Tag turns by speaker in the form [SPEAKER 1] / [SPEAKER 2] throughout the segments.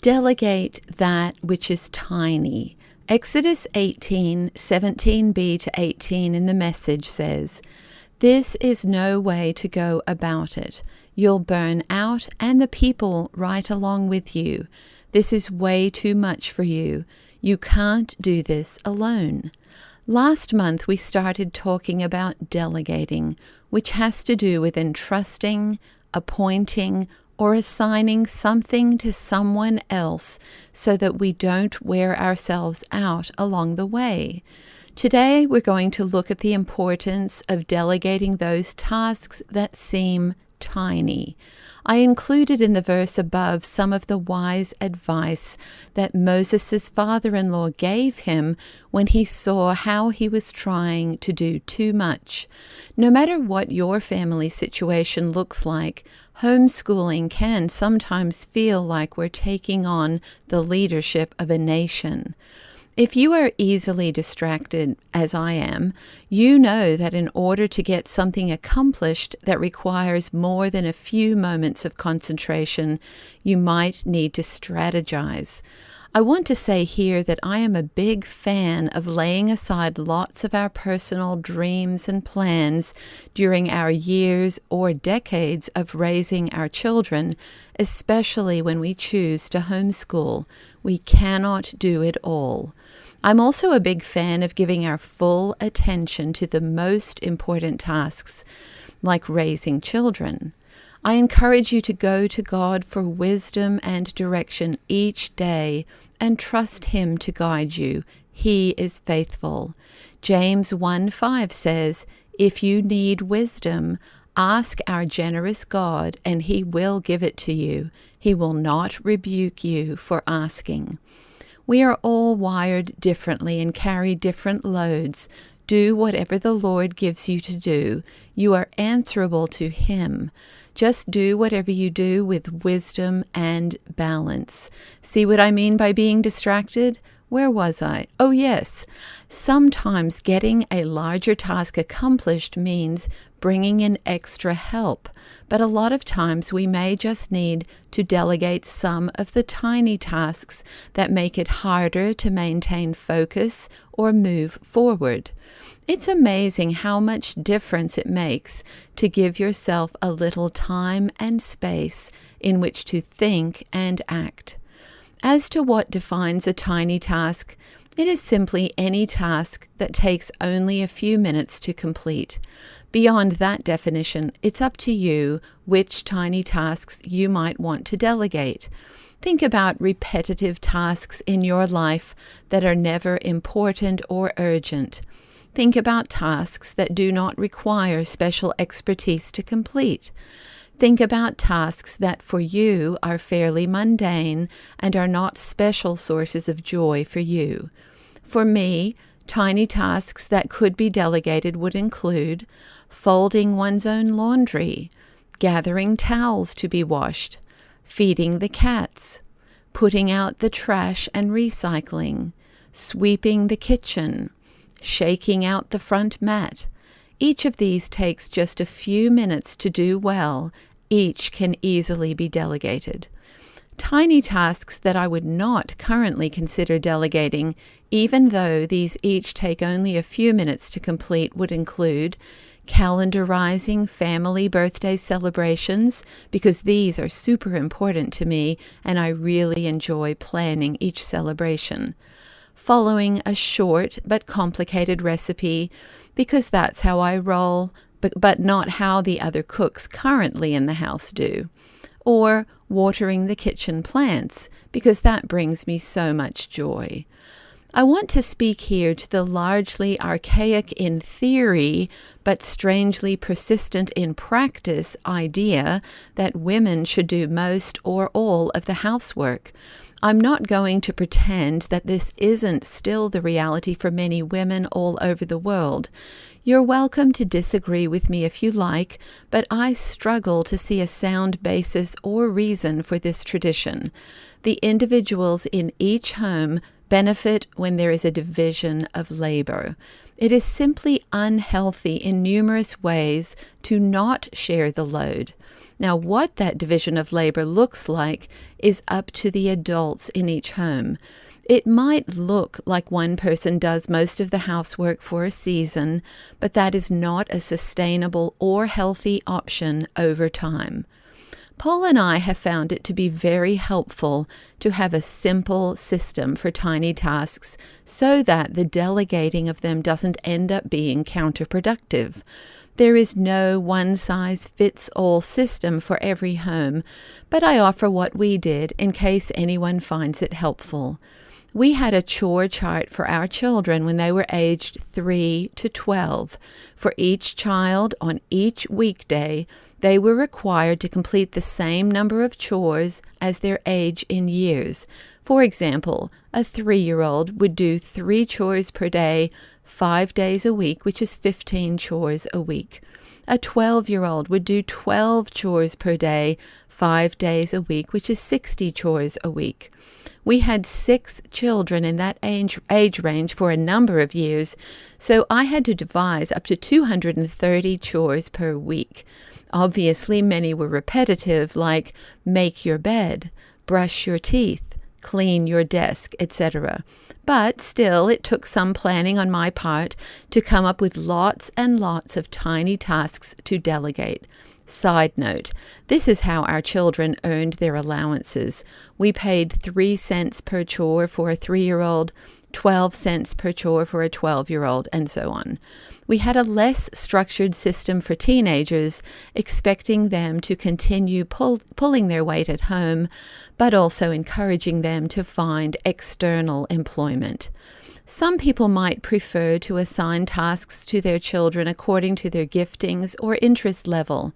[SPEAKER 1] Delegate that which is tiny. Exodus 18:17b to 18 in the Message says, "This is no way to go about it. You'll burn out and the people right along with you. This is way too much for you. You can't do this alone." Last month we started talking about delegating, which has to do with entrusting, appointing, or assigning something to someone else so that we don't wear ourselves out along the way. Today we're going to look at the importance of delegating those tasks that seem tiny. I included in the verse above some of the wise advice that Moses' father-in-law gave him when he saw how he was trying to do too much. No matter what your family situation looks like, homeschooling can sometimes feel like we're taking on the leadership of a nation. If you are easily distracted, as I am, you know that in order to get something accomplished that requires more than a few moments of concentration, you might need to strategize. I want to say here that I am a big fan of laying aside lots of our personal dreams and plans during our years or decades of raising our children, especially when we choose to homeschool. We cannot do it all. I'm also a big fan of giving our full attention to the most important tasks, like raising children. I encourage you to go to God for wisdom and direction each day and trust Him to guide you. He is faithful. James 1:5 says, "If you need wisdom, ask our generous God, and He will give it to you. He will not rebuke you for asking." We are all wired differently and carry different loads. Do whatever the Lord gives you to do. You are answerable to Him. Just do whatever you do with wisdom and balance. See what I mean by being distracted? Where was I? Oh, yes. Sometimes getting a larger task accomplished means bringing in extra help, but a lot of times we may just need to delegate some of the tiny tasks that make it harder to maintain focus or move forward. It's amazing how much difference it makes to give yourself a little time and space in which to think and act. As to what defines a tiny task, it is simply any task that takes only a few minutes to complete. Beyond that definition, it's up to you which tiny tasks you might want to delegate. Think about repetitive tasks in your life that are never important or urgent. Think about tasks that do not require special expertise to complete. Think about tasks that for you are fairly mundane and are not special sources of joy for you. For me, tiny tasks that could be delegated would include folding one's own laundry, gathering towels to be washed, feeding the cats, putting out the trash and recycling, sweeping the kitchen, shaking out the front mat. Each of these takes just a few minutes to do well. Each can easily be delegated. Tiny tasks that I would not currently consider delegating, even though these each take only a few minutes to complete, would include calendarizing family birthday celebrations, because these are super important to me and I really enjoy planning each celebration. Following a short but complicated recipe, because that's how I roll, but not how the other cooks currently in the house do. Or watering the kitchen plants, because that brings me so much joy. I want to speak here to the largely archaic in theory, but strangely persistent in practice idea that women should do most or all of the housework. I'm not going to pretend that this isn't still the reality for many women all over the world. You're welcome to disagree with me if you like, but I struggle to see a sound basis or reason for this tradition. The individuals in each home benefit when there is a division of labor. It is simply unhealthy in numerous ways to not share the load. Now, what that division of labor looks like is up to the adults in each home. It might look like one person does most of the housework for a season, but that is not a sustainable or healthy option over time. Paul and I have found it to be very helpful to have a simple system for tiny tasks so that the delegating of them doesn't end up being counterproductive. There is no one-size-fits-all system for every home, but I offer what we did in case anyone finds it helpful. We had a chore chart for our children when they were aged 3 to 12. For each child on each weekday, they were required to complete the same number of chores as their age in years. For example, a 3-year-old would do 3 chores per day, 5 days a week, which is 15 chores a week. A 12-year-old would do 12 chores per day, 5 days a week, which is 60 chores a week. We had 6 children in that age range for a number of years, so I had to devise up to 230 chores per week. Obviously, many were repetitive, like make your bed, brush your teeth, clean your desk, etc. But still, it took some planning on my part to come up with lots and lots of tiny tasks to delegate. Side note, this is how our children earned their allowances. We paid 3 cents per chore for a 3-year-old, 12 cents per chore for a 12-year-old, and so on. We had a less structured system for teenagers, expecting them to continue pulling their weight at home, but also encouraging them to find external employment. Some people might prefer to assign tasks to their children according to their giftings or interest level.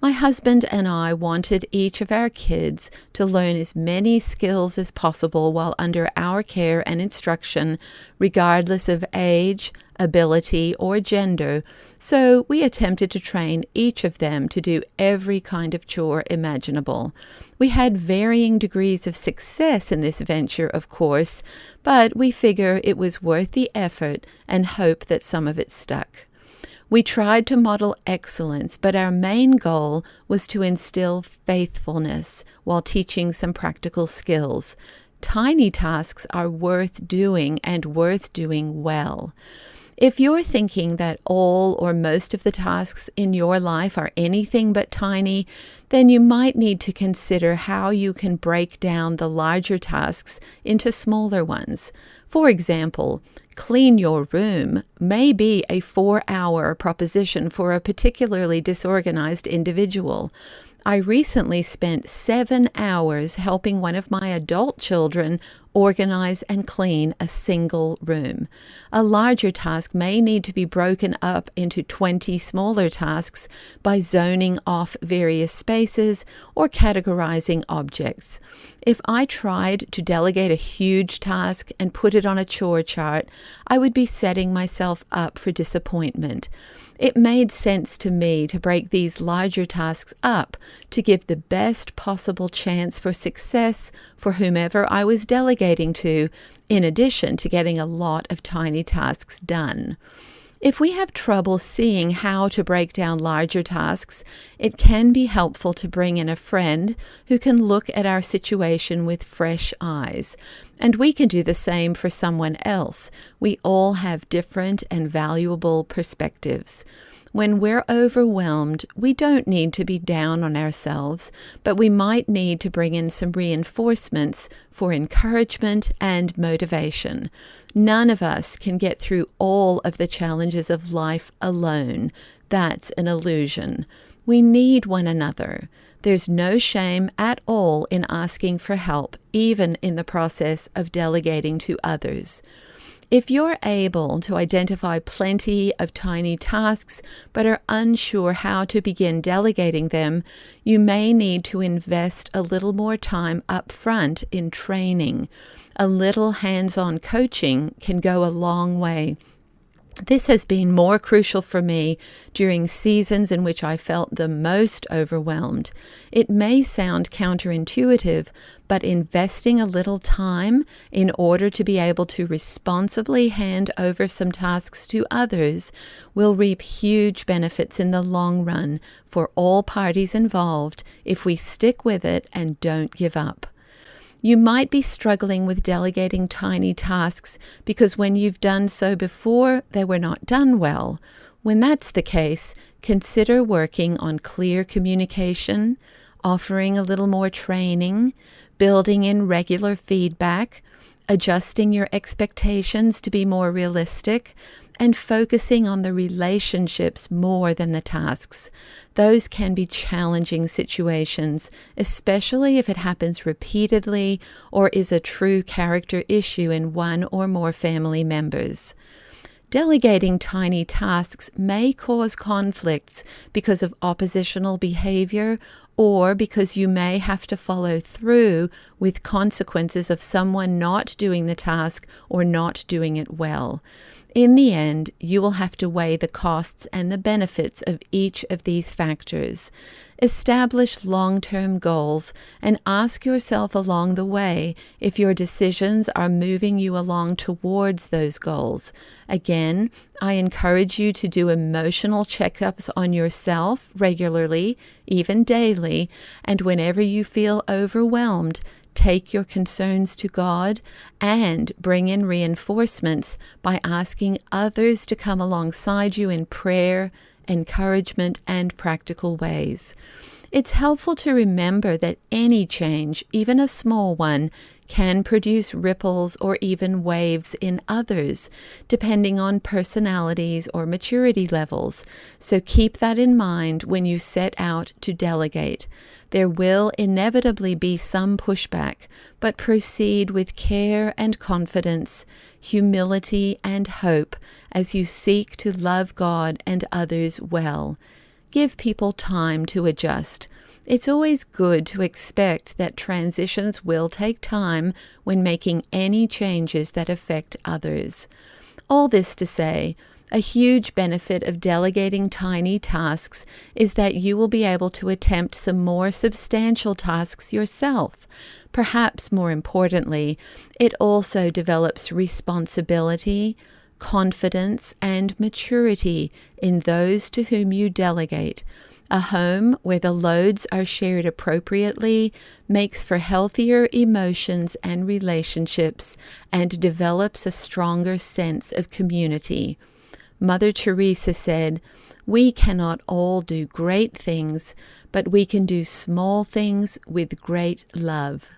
[SPEAKER 1] My husband and I wanted each of our kids to learn as many skills as possible while under our care and instruction, regardless of age, ability, or gender, so we attempted to train each of them to do every kind of chore imaginable. We had varying degrees of success in this venture, of course, but we figure it was worth the effort and hope that some of it stuck. We tried to model excellence, but our main goal was to instill faithfulness while teaching some practical skills. Tiny tasks are worth doing and worth doing well. If you're thinking that all or most of the tasks in your life are anything but tiny, then you might need to consider how you can break down the larger tasks into smaller ones. For example, clean your room may be a 4-hour proposition for a particularly disorganized individual. I recently spent 7 hours helping one of my adult children organize and clean a single room. A larger task may need to be broken up into 20 smaller tasks by zoning off various spaces or categorizing objects. If I tried to delegate a huge task and put it on a chore chart, I would be setting myself up for disappointment. It made sense to me to break these larger tasks up to give the best possible chance for success for whomever I was delegating to, in addition to getting a lot of tiny tasks done. If we have trouble seeing how to break down larger tasks, it can be helpful to bring in a friend who can look at our situation with fresh eyes. And we can do the same for someone else. We all have different and valuable perspectives. When we're overwhelmed, we don't need to be down on ourselves, but we might need to bring in some reinforcements for encouragement and motivation. None of us can get through all of the challenges of life alone. That's an illusion. We need one another. There's no shame at all in asking for help, even in the process of delegating to others. If you're able to identify plenty of tiny tasks but are unsure how to begin delegating them, you may need to invest a little more time up front in training. A little hands-on coaching can go a long way. This has been more crucial for me during seasons in which I felt the most overwhelmed. It may sound counterintuitive, but investing a little time in order to be able to responsibly hand over some tasks to others will reap huge benefits in the long run for all parties involved if we stick with it and don't give up. You might be struggling with delegating tiny tasks because when you've done so before, they were not done well. When that's the case, consider working on clear communication, offering a little more training, building in regular feedback, adjusting your expectations to be more realistic, and focusing on the relationships more than the tasks. Those can be challenging situations, especially if it happens repeatedly or is a true character issue in one or more family members. Delegating tiny tasks may cause conflicts because of oppositional behavior or because you may have to follow through with consequences of someone not doing the task or not doing it well. In the end, you will have to weigh the costs and the benefits of each of these factors. Establish long-term goals and ask yourself along the way if your decisions are moving you along towards those goals. Again, I encourage you to do emotional checkups on yourself regularly, even daily, and whenever you feel overwhelmed, take your concerns to God and bring in reinforcements by asking others to come alongside you in prayer, encouragement, and practical ways. It's helpful to remember that any change, even a small one, can produce ripples or even waves in others, depending on personalities or maturity levels. So keep that in mind when you set out to delegate. There will inevitably be some pushback, but proceed with care and confidence, humility and hope as you seek to love God and others well. Give people time to adjust. It's always good to expect that transitions will take time when making any changes that affect others. All this to say, a huge benefit of delegating tiny tasks is that you will be able to attempt some more substantial tasks yourself. Perhaps more importantly, it also develops responsibility, confidence, and maturity in those to whom you delegate. A home where the loads are shared appropriately makes for healthier emotions and relationships and develops a stronger sense of community. Mother Teresa said, "We cannot all do great things, but we can do small things with great love."